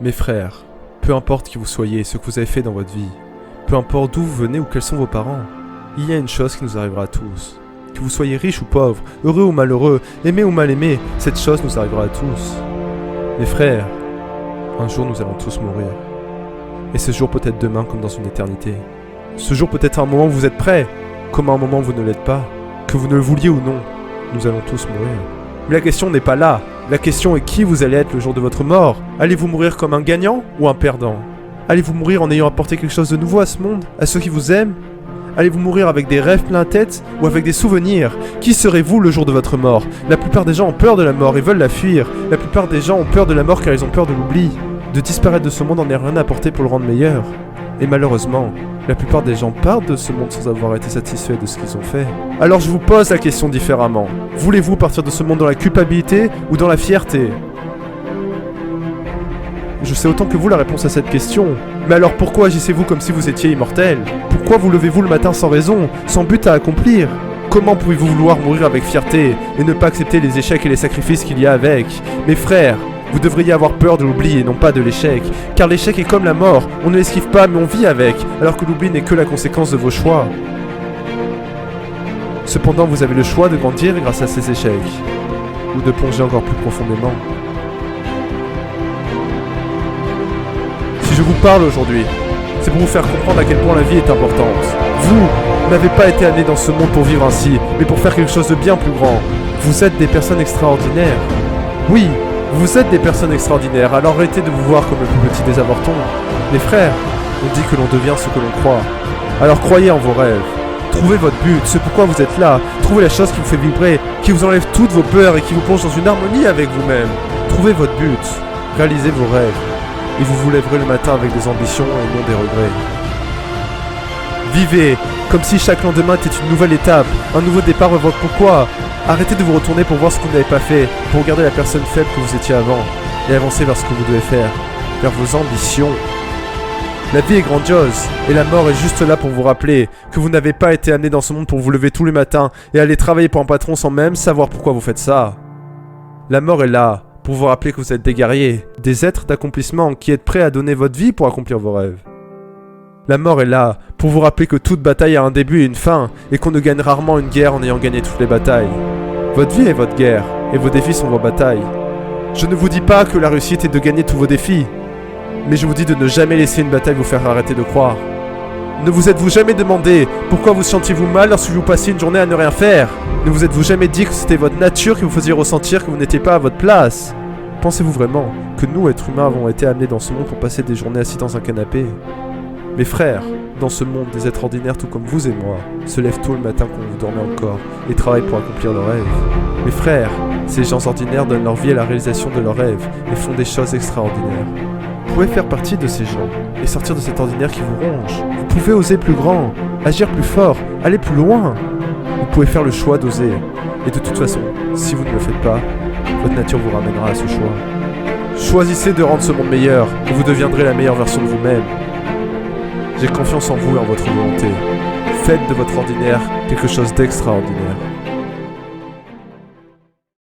Mes frères, peu importe qui vous soyez, ce que vous avez fait dans votre vie, peu importe d'où vous venez ou quels sont vos parents, il y a une chose qui nous arrivera à tous. Que vous soyez riche ou pauvre, heureux ou malheureux, aimé ou mal aimé, cette chose nous arrivera à tous. Mes frères, un jour nous allons tous mourir. Et ce jour peut être demain comme dans une éternité. Ce jour peut être un moment où vous êtes prêts, comme à un moment où vous ne l'êtes pas. Que vous ne le vouliez ou non, nous allons tous mourir. Mais la question n'est pas là. La question est qui vous allez être le jour de votre mort. Allez-vous mourir comme un gagnant ou un perdant? Allez-vous mourir en ayant apporté quelque chose de nouveau à ce monde, à ceux qui vous aiment? Allez-vous mourir avec des rêves plein la tête ou avec des souvenirs? Qui serez-vous le jour de votre mort? La plupart des gens ont peur de la mort et veulent la fuir. La plupart des gens ont peur de la mort car ils ont peur de l'oubli. De disparaître de ce monde en n'a rien à apporter pour le rendre meilleur. Et malheureusement, la plupart des gens partent de ce monde sans avoir été satisfaits de ce qu'ils ont fait. Alors je vous pose la question différemment. Voulez-vous partir de ce monde dans la culpabilité ou dans la fierté? Je sais autant que vous la réponse à cette question. Mais alors pourquoi agissez-vous comme si vous étiez immortel? Pourquoi vous levez-vous le matin sans raison, sans but à accomplir? Comment pouvez-vous vouloir mourir avec fierté et ne pas accepter les échecs et les sacrifices qu'il y a avec? Mes frères, vous devriez avoir peur de l'oubli et non pas de l'échec, car l'échec est comme la mort, on ne l'esquive pas mais on vit avec, alors que l'oubli n'est que la conséquence de vos choix. Cependant, vous avez le choix de grandir grâce à ces échecs, ou de plonger encore plus profondément. Si je vous parle aujourd'hui, c'est pour vous faire comprendre à quel point la vie est importante. Vous n'avez pas été amenés dans ce monde pour vivre ainsi, mais pour faire quelque chose de bien plus grand. Vous êtes des personnes extraordinaires. Oui, vous êtes des personnes extraordinaires, alors arrêtez de vous voir comme le plus petit des avortons. Les frères, on dit que l'on devient ce que l'on croit. Alors croyez en vos rêves. Trouvez votre but, ce pourquoi vous êtes là. Trouvez la chose qui vous fait vibrer, qui vous enlève toutes vos peurs et qui vous plonge dans une harmonie avec vous-même. Trouvez votre but, réalisez vos rêves. Et vous vous lèverez le matin avec des ambitions et non des regrets. Vivez comme si chaque lendemain était une nouvelle étape, un nouveau départ vers votre pourquoi. Arrêtez de vous retourner pour voir ce que vous n'avez pas fait, pour regarder la personne faible que vous étiez avant, et avancer vers ce que vous devez faire, vers vos ambitions. La vie est grandiose, et la mort est juste là pour vous rappeler que vous n'avez pas été amené dans ce monde pour vous lever tous les matins et aller travailler pour un patron sans même savoir pourquoi vous faites ça. La mort est là pour vous rappeler que vous êtes des guerriers, des êtres d'accomplissement qui êtes prêts à donner votre vie pour accomplir vos rêves. La mort est là pour vous rappeler que toute bataille a un début et une fin, et qu'on ne gagne rarement une guerre en ayant gagné toutes les batailles. Votre vie est votre guerre, et vos défis sont vos batailles. Je ne vous dis pas que la réussite est de gagner tous vos défis, mais je vous dis de ne jamais laisser une bataille vous faire arrêter de croire. Ne vous êtes-vous jamais demandé pourquoi vous sentiez-vous mal lorsque vous passiez une journée à ne rien faire? Ne vous êtes-vous jamais dit que c'était votre nature qui vous faisait ressentir que vous n'étiez pas à votre place? Pensez-vous vraiment que nous, êtres humains, avons été amenés dans ce monde pour passer des journées assis dans un canapé? Mes frères, dans ce monde, des êtres ordinaires tout comme vous et moi, se lèvent tôt le matin quand vous dormez encore et travaillent pour accomplir leurs rêves. Mes frères, ces gens ordinaires donnent leur vie à la réalisation de leurs rêves et font des choses extraordinaires. Vous pouvez faire partie de ces gens et sortir de cet ordinaire qui vous ronge. Vous pouvez oser plus grand, agir plus fort, aller plus loin. Vous pouvez faire le choix d'oser. Et de toute façon, si vous ne le faites pas, votre nature vous ramènera à ce choix. Choisissez de rendre ce monde meilleur et vous deviendrez la meilleure version de vous-même. J'ai confiance en vous et en votre volonté. Faites de votre ordinaire quelque chose d'extraordinaire.